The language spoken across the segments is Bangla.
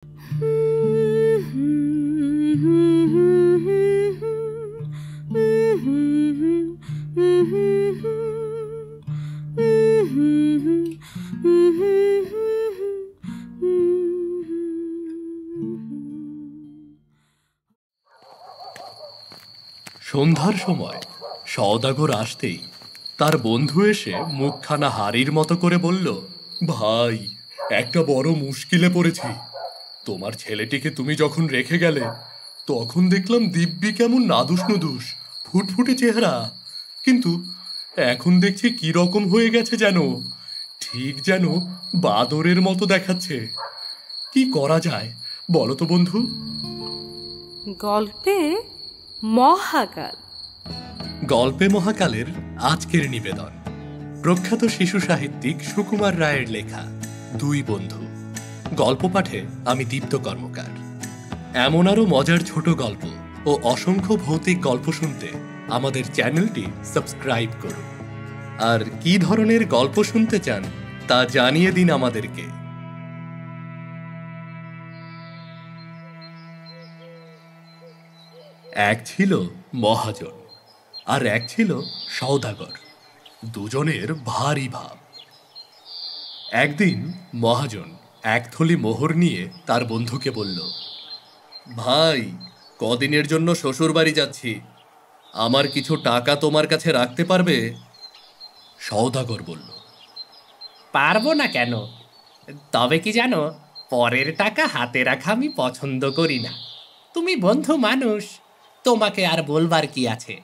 সন্ধ্যার সময় সওদাগর আসতেই তার বন্ধু এসে মুখখানা হাড়ির মতো করে বলল, ভাই, একটা বড় মুশকিলে পড়েছি। তোমার ছেলেটিকে তুমি যখন রেখে গেলে তখন দেখলাম দিব্যি কেমন নাদুস নুদুস ফুটফুটে চেহারা, কিন্তু এখন দেখছি কি রকম হয়ে গেছে, যেন ঠিক যেন বাদরের মতো দেখাচ্ছে। কি করা যায় বলো তো বন্ধু? গল্পে মহাকাল। গল্পে মহাকালের আজকের নিবেদন প্রখ্যাত শিশু সাহিত্যিক সুকুমার রায়ের লেখা দুই বন্ধু। গল্প পাঠে আমি দীপ্ত কর্মকার। এমন আরো মজার ছোট গল্প ও অসংখ্য ভৌতিক গল্প শুনতে আমাদের চ্যানেলটি সাবস্ক্রাইব করুন। আর কি ধরনের গল্প শুনতে চান তা জানিয়ে দিন আমাদেরকে। এক ছিল মহাজন আর এক ছিল সওদাগর। দুজনের ভারী ভাব। একদিন মহাজন এক থলি মোহর নিয়ে তার বন্ধুকে বলল, ভাই, কদিনের জন্য শ্বশুর বাড়ি যাচ্ছি, আমার কিছু টাকা তোমার কাছে রাখতে পারবে? সওদাগর বলল, পারবো না কেন? তবে কি জানো, পরের টাকা হাতে রাখা আমি পছন্দ করি না। তুমি বন্ধু মানুষ, তোমাকে আর বলবার কি আছে?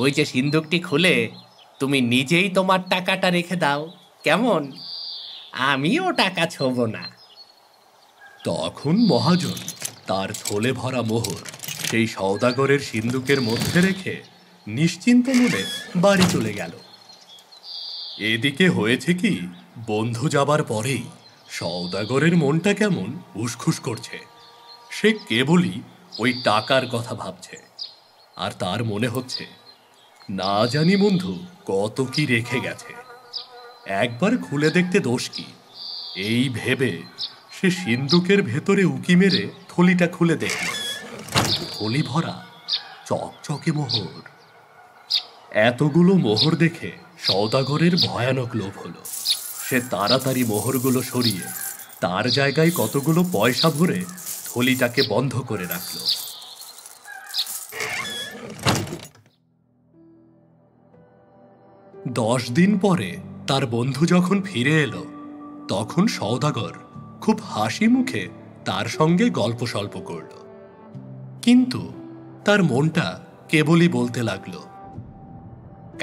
ওই যে সিন্দুকটি খুলে তুমি নিজেই তোমার টাকাটা রেখে দাও, কেমন? আমিও টাকা ছোব না। তখন মহাজন তার থলে ভরা মোহর সেই সওদাগরের সিন্দুকের মধ্যে রেখে নিশ্চিন্ত মনে বাড়ি চলে গেল। এদিকে হয়েছে কি, বন্ধু যাবার পরেই সওদাগরের মনটা কেমন উসখুস করছে। সে কেবলই ওই টাকার কথা ভাবছে, আর তার মনে হচ্ছে না জানি বন্ধু কত কি রেখে গেছে, একবার খুলে দেখতে দোষ কি। এই ভেবে সে সিন্দুকের ভেতরে উকি মেরে থলিটা খুলে দেখল। থলি ভরা চকচকে মোহর। এতগুলো মোহর দেখে সওদাগরের ভয়ানক লোভ হলো। সে তাড়াতাড়ি মোহরগুলো সরিয়ে তার জায়গায় কতগুলো পয়সা ভরে থলিটাকে বন্ধ করে রাখল। 10 দিন পরে তার বন্ধু যখন ফিরে এলো, তখন সওদাগর খুব হাসি মুখে তার সঙ্গে গল্প সল্প করল। কিন্তু তার মনটা কেবলই বলতে লাগলো,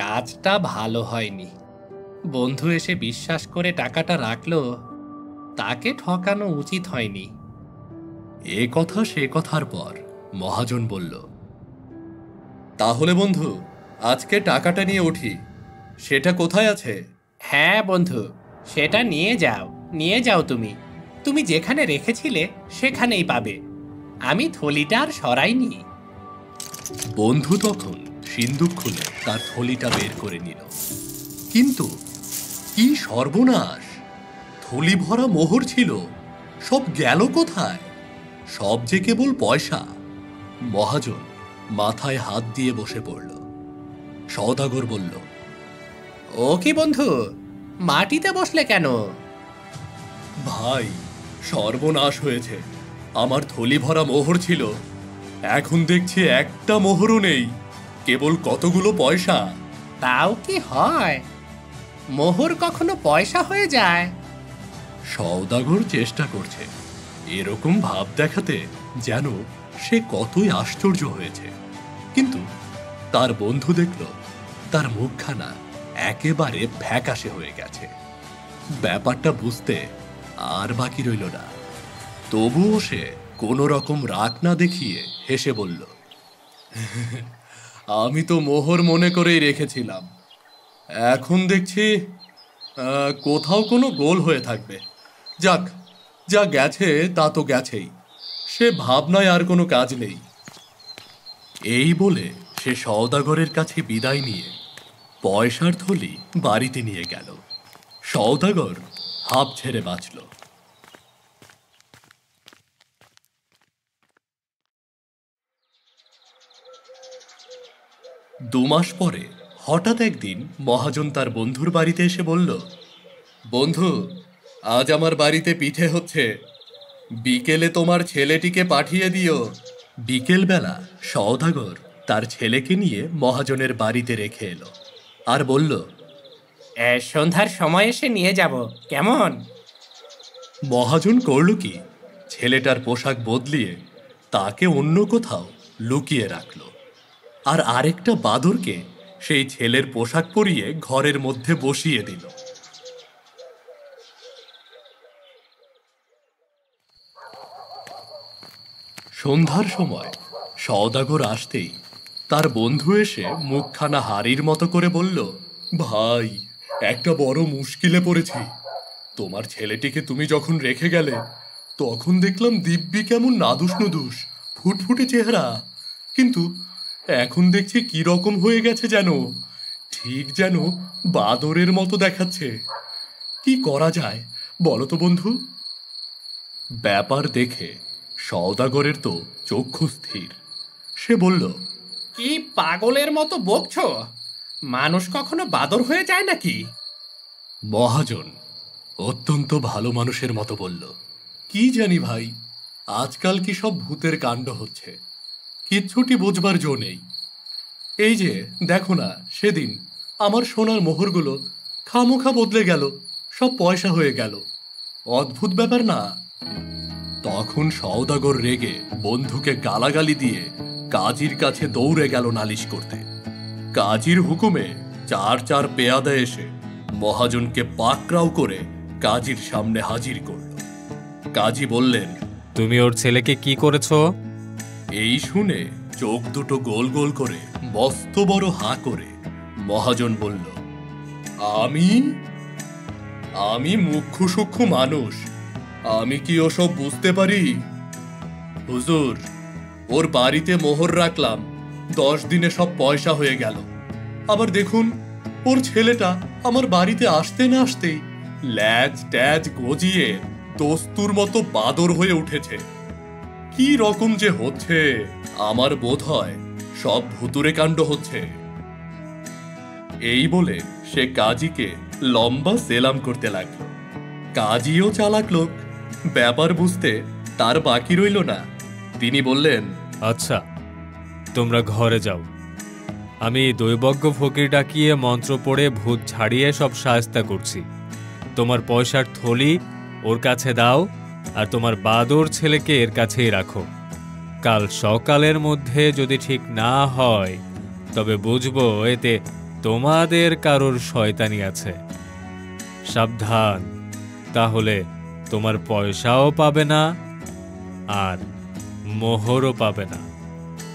কাজটা ভালো হয়নি। বন্ধু এসে বিশ্বাস করে টাকাটা রাখলো, তাকে ঠকানো উচিত হয়নি। এ কথা সে কথার পর মহাজন বলল, তাহলে বন্ধু, আজকে টাকাটা নিয়ে উঠি। সেটা কোথায় আছে? হ্যাঁ বন্ধু, সেটা নিয়ে যাও তুমি। তুমি যেখানে রেখেছিলে সেখানেই পাবে। আমি থলিটা আর সরাইনি। বন্ধু তখন সিন্দুক খুলে তার থলিটা বের করে নিল। কিন্তু কি সর্বনাশ! থলি ভরা মোহর ছিল, সব গেল কোথায়? সব যে কেবল পয়সা। মহাজন মাথায় হাত দিয়ে বসে পড়ল। সওদাগর বলল, ও কি বন্ধু, মাটিতে বসলে কেন? ভাই, সর্বনাশ হয়েছে। আমার থলি ভরা মোহর ছিল, এখন দেখছি একটা মোহরও নেই, কেবল কতগুলো পয়সা। তাও কি হয়? মোহর কখনো পয়সা হয়ে যায়? সওদাগর চেষ্টা করছে এরকম ভাব দেখাতে যেন সে কতই আশ্চর্য হয়েছে, কিন্তু তার বন্ধু দেখল তার মুখখানা একেবারে ফ্যাকাশে হয়ে গেছে। ব্যাপারটা বুঝতে আর বাকি রইল না। তবুও সে কোনো রকম রাগ না দেখিয়ে হেসে বলল, আমি তো মোহর মনে করেই রেখেছিলাম, এখন দেখছি কোথাও কোনো গোল হয়ে থাকবে। যাক, যা গেছে তা তো গেছেই, সে ভাবনায় আর কোনো কাজ নেই। এই বলে সে সওদাগরের কাছে বিদায় নিয়ে পয়সার থলি বাড়িতে নিয়ে গেল। সওদাগর হাঁপ ছেড়ে বাঁচল। 2 মাস পরে হঠাৎ একদিন মহাজন তার বন্ধুর বাড়িতে এসে বলল, বন্ধু, আজ আমার বাড়িতে পিঠে হচ্ছে, বিকেলে তোমার ছেলেটিকে পাঠিয়ে দিও। বিকেলবেলা সওদাগর তার ছেলেকে নিয়ে মহাজনের বাড়িতে রেখে এলো আর বলল, সন্ধ্যার সময় এসে নিয়ে যাব, কেমন? মহাজন করল কি, ছেলেটার পোশাক বদলিয়ে তাকে অন্য কোথাও লুকিয়ে রাখল, আর আরেকটা বাদরকে সেই ছেলের পোশাক পরিয়ে ঘরের মধ্যে বসিয়ে দিল। সন্ধ্যার সময় সওদাগর আসতেই তার বন্ধু এসে মুখখানা হাড়ির মতো করে বলল, ভাই, একটা বড় মুশকিলে পড়েছি। তোমার ছেলেটিকে তুমি যখন রেখে গেলে তখন দেখলাম দিব্যি কেমন নাদুস নুদুস ফুটফুটে চেহারা, কিন্তু এখন দেখছি কি রকম হয়ে গেছে, যেন ঠিক যেন বাদরের মতো দেখাচ্ছে। কি করা যায় বলো তো বন্ধু? ব্যাপার দেখে সওদাগরের তো চক্ষু স্থির। সে বলল, কি পাগলের মতো বকছো? মানুষ কখনো বাদর হয়ে যায় নাকি? মহাজন অত্যন্ত ভালো মানুষের মতো বলল, কি জানি ভাই, আজকাল কি সব ভূতের কাণ্ড হচ্ছে, কিচ্ছুটি বুঝবার জো নেই। এই যে দেখো না, সেদিন আমার সোনার মোহরগুলো খামোখা বদলে গেল, সব পয়সা হয়ে গেল। অদ্ভুত ব্যাপার না? তখন সওদাগর রেগে বন্ধুকে গালাগালি দিয়ে কাজীর কাছে দৌড়ে গেল নালিশ করতে। কাজীর হুকুমে 4 পেয়াদা এসে মহাজনকে পাকড়াও করে কাজীর সামনে হাজির করল। কাজী বললেন, তুমি ওর ছেলেকে কি করেছো? এই শুনে চোখ দুটো গোল গোল করে মস্ত বড় হা করে মহাজন বলল, আমি আমি মুখ্য সূক্ষ্ম মানুষ, আমি কি ওসব বুঝতে পারি? হুজুর, ওর বাড়িতে মোহর রাখলাম, 10 দিনে সব পয়সা হয়ে গেল। আবার দেখুন, ওর ছেলেটা আমার বাড়িতে আসতে না আসতেই ল্যাজ ট্যাজ গজিয়ে দস্তুর মতো বাদর হয়ে উঠেছে। কি রকম যে হচ্ছে, আমার বোধ হয় সব ভুতুরে কাণ্ড হচ্ছে। এই বলে সে কাজীকে লম্বা সেলাম করতে লাগলো। কাজীও চালাক লোক, ব্যাপার বুঝতে তার বাকি রইল না। তিনি বললেন, আচ্ছা, তোমরা ঘরে যাও, আমি দৈবজ্ঞ ফকির ডাকিয়ে মন্ত্র পড়ে ভূত ঝাড়িয়ে সব শায়েস্তা করছি। তোমার পয়সার থলি ওর কাছে দাও, আর তোমার বাদর ছেলেকে এর কাছেই রাখো। কাল সকালের মধ্যে যদি ঠিক না হয় তবে বুঝবো এতে তোমাদের কারোর শয়তানি আছে। সাবধান, তাহলে তোমার পয়সাও পাবে না আর মোহরও পাবে না,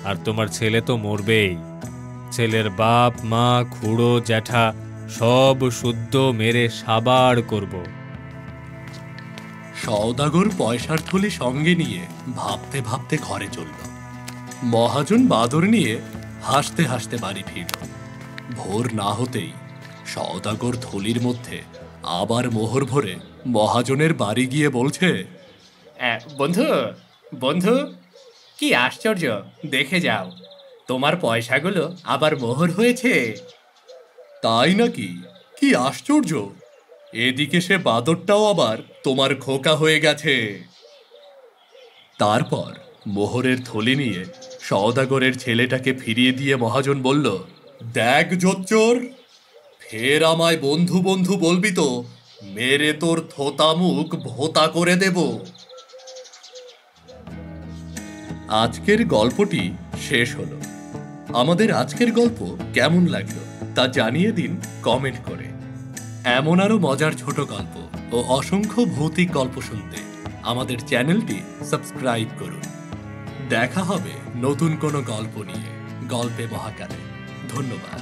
আর তোমার ছেলে তো মরবেই। ছেলের বাপ মা খুড়ো জ্যাঠা সব শুদ্ধ মেরে সাবার করব। সওদাগর পয়সার থলি সঙ্গে নিয়ে ভাবতে ভাবতে ঘরে চলল। মহাজন বাদর নিয়ে হাসতে হাসতে বাড়ি ফিরল। ভোর না হতেই সওদাগর থলির মধ্যে আবার মোহর ভরে মহাজনের বাড়ি গিয়ে বলছে, বন্ধু বন্ধু, কি আশ্চর্য, দেখে যাও, তোমার পয়সাগুলো আবার মোহর হয়েছে। তাই নাকি? কি আশ্চর্য! এদিকে সে বাদরটাও আবার তোমার খোকা হয়ে গেছে। তারপর মোহরের থলি নিয়ে সওদাগরের ছেলেটাকে ফিরিয়ে দিয়ে মহাজন বলল, দেখ জোচ্চোর, ফের আমায় বন্ধু বন্ধু বলবি তো মেরে তোর থোতা মুখ ভোতা করে দেব। আজকের গল্পটি শেষ হলো। আমাদের আজকের গল্প কেমন লাগলো তা জানিয়ে দিন কমেন্ট করে। এমন আরো মজার ছোট গল্প ও অসংখ্য ভৌতিক গল্প শুনতে আমাদের চ্যানেলটি সাবস্ক্রাইব করুন। দেখা হবে নতুন কোনো গল্প নিয়ে, গল্পে মহাকারে। ধন্যবাদ।